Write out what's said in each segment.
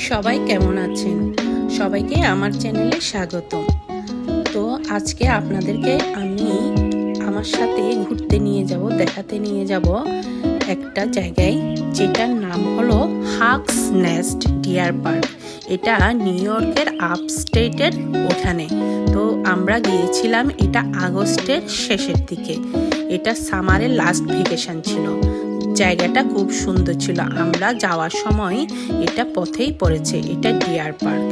সবাই কেমন আছেন? সবাইকে আমার চ্যানেলে স্বাগতম। তো আজকে আপনাদেরকে আমি আমার সাথে ঘুরতে নিয়ে যাব, দেখাতে নিয়ে যাব একটা জায়গায়, যেটার নাম হলো হাকস নেস্ট ডিয়ার পার্ক। এটা নিউ ইয়র্কের আপস্টেটের ওখানে। তো আমরা গিয়েছিলাম এটা আগস্টের শেষের দিকে। এটা সামারের লাস্ট ভ্যাকেশন ছিল। জায়গাটা খুব সুন্দর ছিল। আমরা যাওয়ার সময় এটা পথেই পড়েছে। এটা ডিয়ার পার্ক।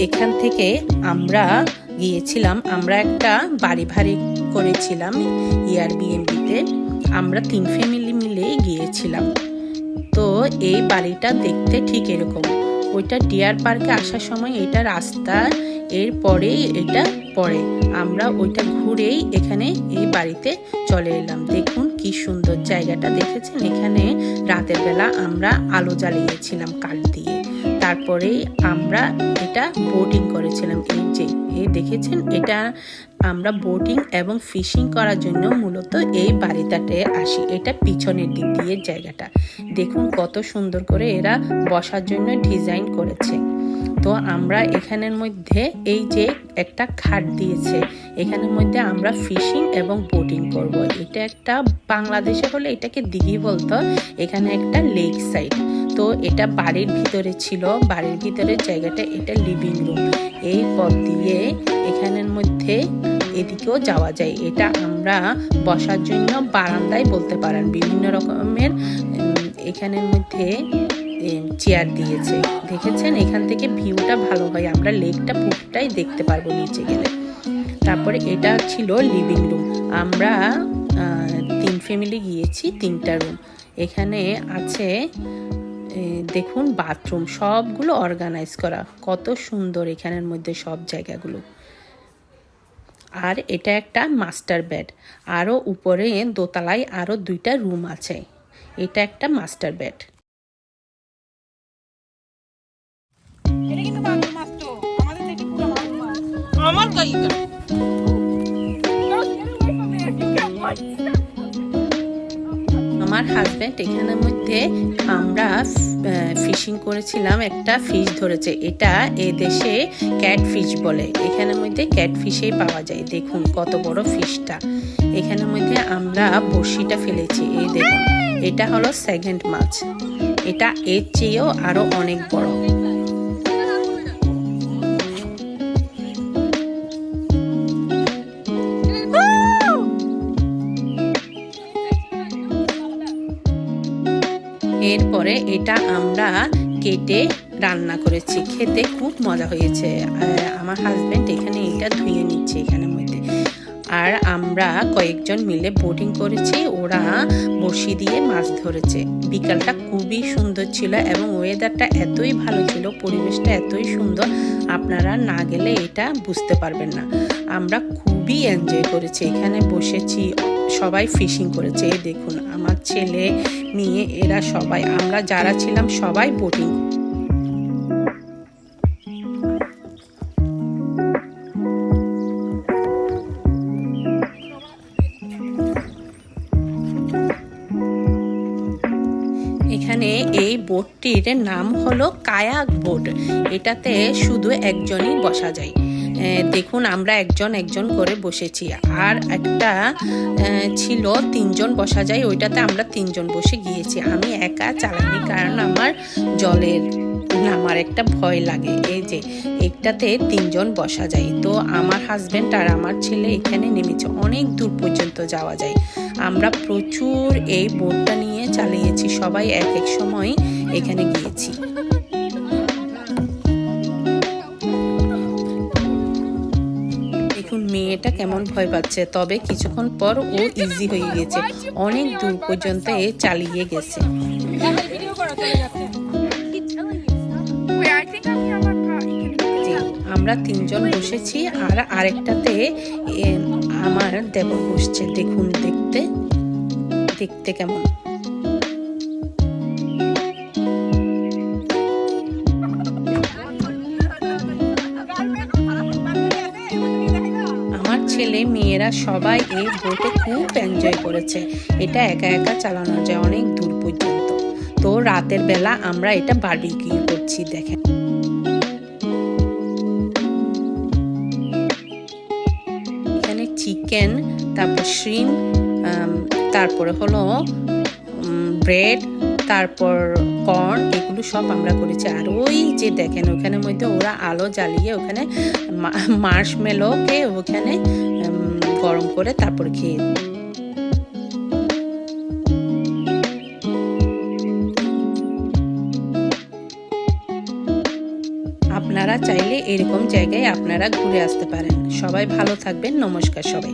এখান থেকে আমরা গিয়েছিলাম, আমরা একটা বাড়ি ভাড়া করেছিলাম এয়ারবিএনবিতে। আমরা 3 ফ্যামিলি মিলে গিয়েছিলাম। তো এই বাড়িটা দেখতে ঠিক এরকম। ওইটা ডিয়ার পার্কে আসার সময় এটা রাস্তা, এরপরেই এটা পড়ে। আমরা ওইটা ঘুরেই এখানে এই বাড়িতে চলে এলাম। দেখুন কি সুন্দর জায়গাটা, দেখেছেন? এখানে রাতের বেলা আমরা আলো জ্বালিয়েছিলাম কাঠ দিয়ে। তারপরে আমরা এটা বোটিং করেছিলাম। এই দেখেছেন, এটা আমরা বোটিং এবং ফিশিং করার জন্য মূলত এই বাড়িটাতে আসি। এটা পিছনের দিক দিয়ে জায়গাটা দেখুন কত সুন্দর করে এরা বসার জন্য ডিজাইন করেছে। তো আমরা এখানের মধ্যে এই যে একটা খাট দিয়েছে, এখানের মধ্যে আমরা ফিশিং এবং বোটিং করব। এটা একটা বাংলাদেশে হলে এটাকে দিঘি বলতো, এখানে একটা লেক সাইড। তো এটা বাড়ির ভিতরে ছিল, বাড়ির ভিতরের জায়গাটা। এটা লিভিং রুম। এই পথ দিয়ে এখানের মধ্যে এদিকেও যাওয়া যায়। এটা আমরা বসার জন্য বারান্দায় বলতে পারেন। বিভিন্ন রকমের এখানের মধ্যে চেয়ার দিয়েছে, দেখেছেন? এখান থেকে ভিউটা ভালো হয়, আমরা লেকটা পুরোটাই দেখতে পারবো নিচে গেলে। তারপরে এটা ছিল লিভিং রুম। আমরা 3 ফ্যামিলি গিয়েছি, 3টা রুম। এখানে আছে দেখুন বাথরুম, সবগুলো অর্গানাইজ করা, কত সুন্দর এখানের মধ্যে সব জায়গাগুলো। আর এটা একটা মাস্টার বেড। আরও উপরে দোতলায় আরও 2টা রুম আছে। এটা একটা মাস্টার বেড। আমার হাজব্যান্ড এখানের মধ্যে আমরা ফিশিং করেছিলাম, একটা ফিশ ধরেছে। এটা এদেশে ক্যাট ফিশ বলে। এখানের মধ্যে ক্যাট ফিশেই পাওয়া যায়। দেখুন কত বড় ফিশটা। এখানের মধ্যে আমরা বড়শিটা ফেলেছি। এই দেখুন, এটা হলো সেকেন্ড মাছ। এটা এর চেয়েও আরো অনেক বড়। এরপরে এটা আমরা কেটে রান্না করেছি, খেতে খুব মজা হয়েছে। আমার হাজব্যান্ড এখানে এটা ধুয়ে নিচ্ছে এখানের মধ্যে। আর আমরা কয়েকজন মিলে বোটিং করেছি, ওরা বড়শি দিয়ে মাছ ধরেছে। বিকালটা খুবই সুন্দর ছিল এবং ওয়েদারটা এতই ভালো ছিল, পরিবেশটা এতই সুন্দর, আপনারা না গেলে এটা বুঝতে পারবেন না। আমরা খুবই এনজয় করেছি, এখানে বসেছি, সবাই ফিশিং করেছে। এই দেখুন আমার ছেলে মেয়ে এরা সবাই, আমরা যারা ছিলাম সবাই বোটিং। এখানে এই বোটটির নাম হলো কায়াক বোট। এটাতে শুধু একজনই বসা যায়। দেখুন আমরা একজন করে বসেছি। আর একটা ছিল 3 জন বসা যায়, ওইটাতে আমরা 3 জন বসে গিয়েছি। আমি একা চালাইনি, কারণ আমার জলের নামার একটা ভয় লাগে। এই যে একটাতে 3 জন বসা যায়। তো আমার হাজব্যান্ড আর আমার ছেলে এখানে নেমেছে। অনেক দূর পর্যন্ত যাওয়া যায়। আমরা প্রচুর এই বোটটা নিয়ে চালিয়েছি, সবাই এক এক সময় এখানে গিয়েছি। দেখুন মেয়েটা কেমন ভয় পাচ্ছে, তবে কিছুক্ষণ পর ও ইজি হয়ে গেছে। অনেক দূর পর্যন্ত এ চালিয়ে গেছে। আমরা 3 জন বসেছি আর আরেকটাতে আমার দেবর বসছে। দেখুন দেখতে কেমন। আমার ছেলে মেয়েরা সবাই এই বোটে খুব এনজয় করেছে। এটা একা একা চালানো যায় অনেক দূর পর্যন্ত। তো রাতের বেলা আমরা এটা বারবিকিউ করছি। দেখাচ্ছি, দেখেন। এখানে চিকেন, তারপর শ্রিম, তারপরে হলো ব্রেড, তারপর কর্ন, এগুলো সব আমরা করেছি। আর ওই যে দেখেন ওখানের মধ্যে ওরা আলো জ্বালিয়ে ওখানে মার্শমেলোকে ওখানে গরম করে তারপর খেয়ে। আপনারা চাইলে এরকম জায়গায় আপনারা ঘুরে আসতে পারেন। সবাই ভালো থাকবেন। নমস্কার সবাই।